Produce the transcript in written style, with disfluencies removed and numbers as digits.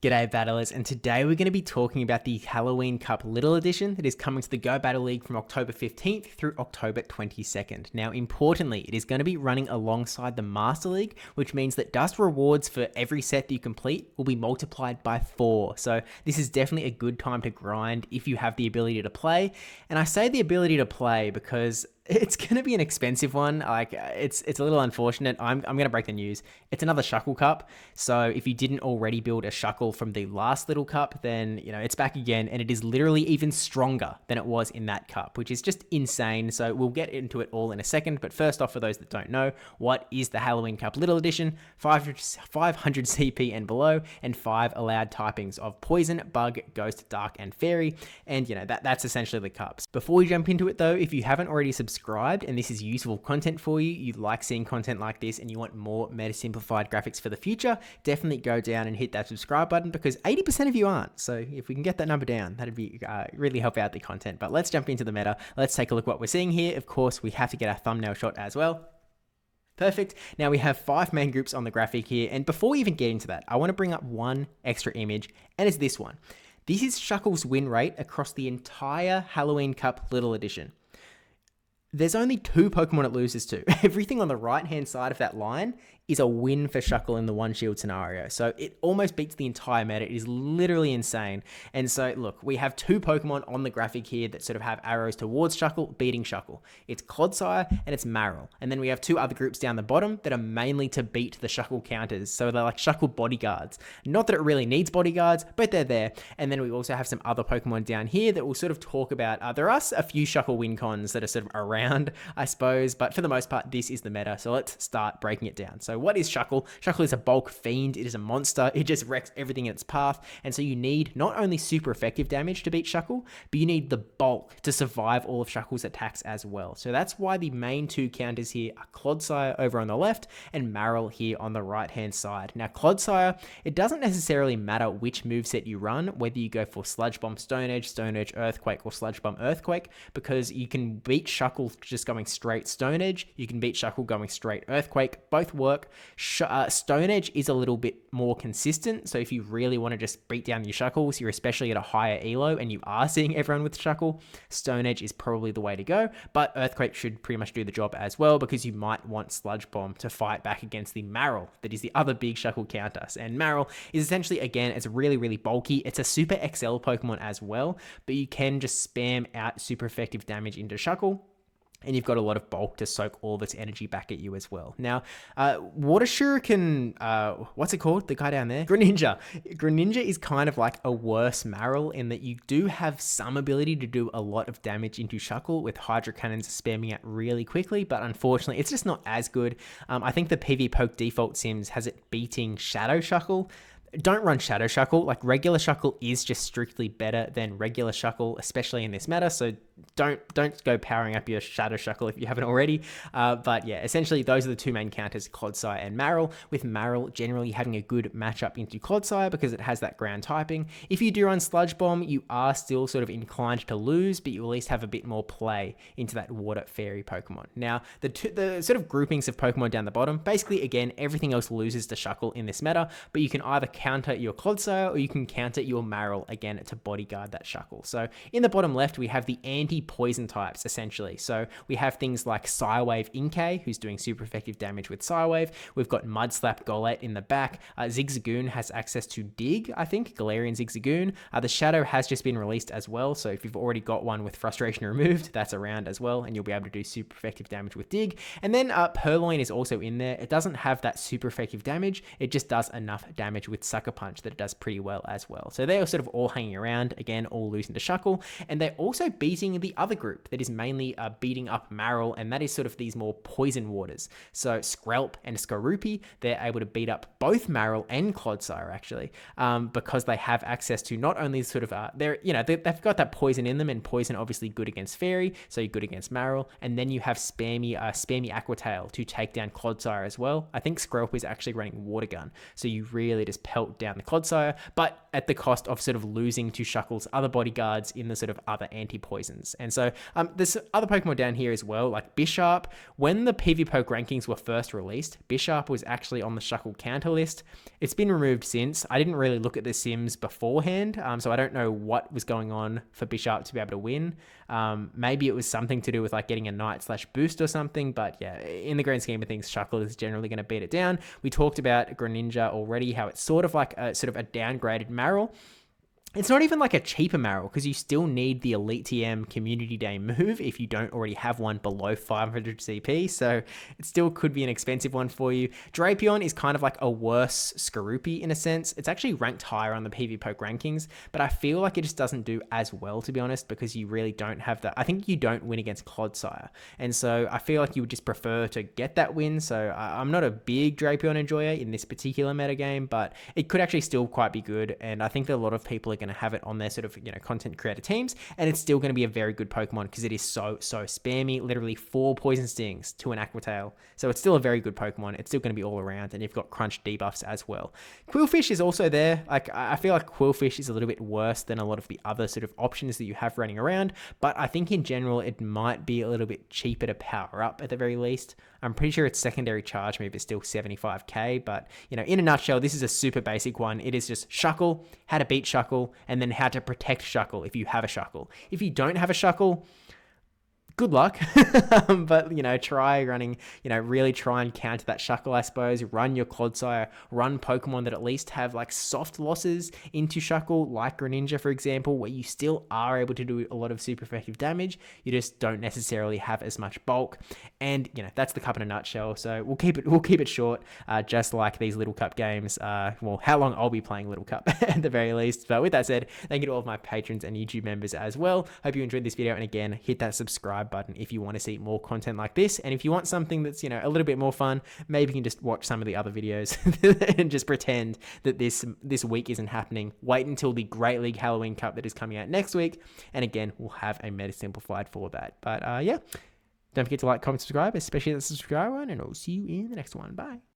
G'day battlers, and today we're going to be talking about the Halloween Cup Little Edition that is coming to the Go Battle League from October 15th through October 22nd. Now importantly, it is going to be running alongside the Master League, which means that dust rewards for every set that you complete will be multiplied by 4. So this is definitely a good time to grind if you have the ability to play. And I say the ability to play because it's going to be an expensive one. Like it's a little unfortunate. I'm going to break the news. It's another Shuckle Cup. So if you didn't already build a Shuckle from the last little cup, then it's back again, and it is literally even stronger than it was in that cup, which is just insane. So we'll get into it all in a second. But first off, for those that don't know, what is the Halloween Cup Little Edition? 500 CP and below, and 5 allowed typings of Poison, Bug, Ghost, Dark, and Fairy. And that's essentially the cups. Before we jump into it though, if you haven't already subscribed and this is useful content for you, you like seeing content like this and you want more meta simplified graphics for the future, definitely go down and hit that subscribe button, because 80% of you aren't. So if we can get that number down, that'd be really help out the content. But let's jump into the meta. Let's take a look what we're seeing here. Of course, we have to get our thumbnail shot as well. Perfect. Now we have 5 main groups on the graphic here. And before we even get into that, I want to bring up one extra image, and it's this one. This is Shuckle's win rate across the entire Halloween Cup Little Edition. There's only 2 Pokemon it loses to. Everything on the right-hand side of that line is a win for Shuckle in the one shield scenario. So it almost beats the entire meta. It is literally insane. And so look, we have 2 Pokemon on the graphic here that sort of have arrows towards Shuckle, beating Shuckle. It's Clodsire and it's Marill. And then we have 2 other groups down the bottom that are mainly to beat the Shuckle counters. So they're like Shuckle bodyguards. Not that it really needs bodyguards, but they're there. And then we also have some other Pokemon down here that we'll sort of talk about. There are a few Shuckle win cons that are sort of around, I suppose, but for the most part, this is the meta. So let's start breaking it down. So what is Shuckle? Shuckle is a bulk fiend. It is a monster. It just wrecks everything in its path. And so you need not only super effective damage to beat Shuckle, but you need the bulk to survive all of Shuckle's attacks as well. So that's why the main 2 counters here are Clodsire over on the left and Marill here on the right-hand side. Now, Clodsire, it doesn't necessarily matter which moveset you run, whether you go for Sludge Bomb Stone Edge, Earthquake, or Sludge Bomb Earthquake, because you can beat Shuckle just going straight Stone Edge. You can beat Shuckle going straight Earthquake. Both work. Stone Edge is a little bit more consistent, so if you really want to just beat down your Shuckles, you're especially at a higher elo and you are seeing everyone with Shuckle, Stone Edge is probably the way to go, but Earthquake should pretty much do the job as well, because you might want Sludge Bomb to fight back against the Marill, that is the other big Shuckle counter. And Marill is essentially, again, it's really, really bulky. It's a super XL Pokemon as well, but you can just spam out super effective damage into Shuckle, and you've got a lot of bulk to soak all of its energy back at you as well. Now, Water Shuriken, what's it called? The guy down there? Greninja. Greninja is kind of like a worse Marill in that you do have some ability to do a lot of damage into Shuckle with Hydro Cannons spamming out really quickly, but unfortunately, it's just not as good. I think the PV Poke default sims has it beating Shadow Shuckle. Don't run Shadow Shuckle. Like, regular Shuckle is just strictly better than regular Shuckle, especially in this meta. So don't go powering up your Shadow Shuckle if you haven't already. But yeah, essentially those are the 2 main counters, Clodsire and Marill, with Marill generally having a good matchup into Clodsire because it has that ground typing. If you do run Sludge Bomb, you are still sort of inclined to lose, but you at least have a bit more play into that Water Fairy Pokemon. Now, the sort of groupings of Pokemon down the bottom, basically, again, everything else loses to Shuckle in this meta, but you can either counter your Clodsire or you can counter your Marill, again, to bodyguard that Shuckle. So in the bottom left, we have the anti-poison types, essentially. So we have things like Psywave Inkay, who's doing super effective damage with Psywave. We've got Mudslap Golett in the back. Zigzagoon has access to Dig, I think, Galarian Zigzagoon. The Shadow has just been released as well, so if you've already got one with Frustration removed, that's around as well, and you'll be able to do super effective damage with Dig. And then Purloin is also in there. It doesn't have that super effective damage, it just does enough damage with Sucker Punch that it does pretty well as well. So they're sort of all hanging around, again, all losing to Shuckle, and they're also beating the other group that is mainly beating up Marill, and that is sort of these more poison waters. So Skrelp and Skorupi, they're able to beat up both Marill and Clodsire, actually, because they have access to not only sort of, they've got that poison in them, and poison obviously good against Fairy, so you're good against Marill, and then you have spammy Aqua Tail to take down Clodsire as well. I think Skrelp is actually running Water Gun, so you really just pelt pelt down the Clodsire, but at the cost of sort of losing to Shuckle's other bodyguards in the sort of other anti-poisons. And so there's other Pokemon down here as well, like Bisharp. When the PvPoke rankings were first released, Bisharp was actually on the Shuckle counter list. It's been removed since. I didn't really look at the sims beforehand, so I don't know what was going on for Bisharp to be able to win. Maybe it was something to do with like getting a Night/Boost or something, but yeah, in the grand scheme of things, Shuckle is generally going to beat it down. We talked about Greninja already, how it's sort of like a downgraded Marill. It's not even like a cheaper Marill because you still need the Elite TM Community Day move if you don't already have one below 500 CP, so it still could be an expensive one for you. Drapion is kind of like a worse Skorupi in a sense. It's actually ranked higher on the PvPoke rankings, but I feel like it just doesn't do as well, to be honest, because you really don't have that. I think you don't win against Clodsire, and so I feel like you would just prefer to get that win. So I'm not a big Drapion enjoyer in this particular metagame, but it could actually still quite be good, and I think that a lot of people are going to have it on their sort of, content creator teams, and it's still going to be a very good Pokemon because it is so spammy. Literally 4 Poison Stings to an Aquatail, so it's still a very good Pokemon. It's still going to be all around, and you've got crunch debuffs as well. Quillfish is also there. Like, I feel like Quillfish is a little bit worse than a lot of the other sort of options that you have running around, but I think in general it might be a little bit cheaper to power up at the very least. I'm pretty sure its secondary charge move is still 75k, but in a nutshell, this is a super basic one. It is just Shuckle, how to beat Shuckle, and then how to protect Shuckle if you have a Shuckle. If you don't have a Shuckle, good luck. But, try running, really try and counter that Shuckle, I suppose. Run your Clodsire, run Pokemon that at least have like soft losses into Shuckle, like Greninja, for example, where you still are able to do a lot of super effective damage. You just don't necessarily have as much bulk. And, that's the cup in a nutshell. So we'll keep it short, just like these Little Cup games. Well, how long I'll be playing Little Cup at the very least. But with that said, thank you to all of my patrons and YouTube members as well. Hope you enjoyed this video. And again, hit that subscribe button if you want to see more content like this, and if you want something that's a little bit more fun, maybe you can just watch some of the other videos and just pretend that this week isn't happening. Wait until the Great League Halloween Cup that is coming out next week, and again, we'll have a meta simplified for that. But yeah, don't forget to like, comment, subscribe, especially the subscribe one, and I'll see you in the next one. Bye.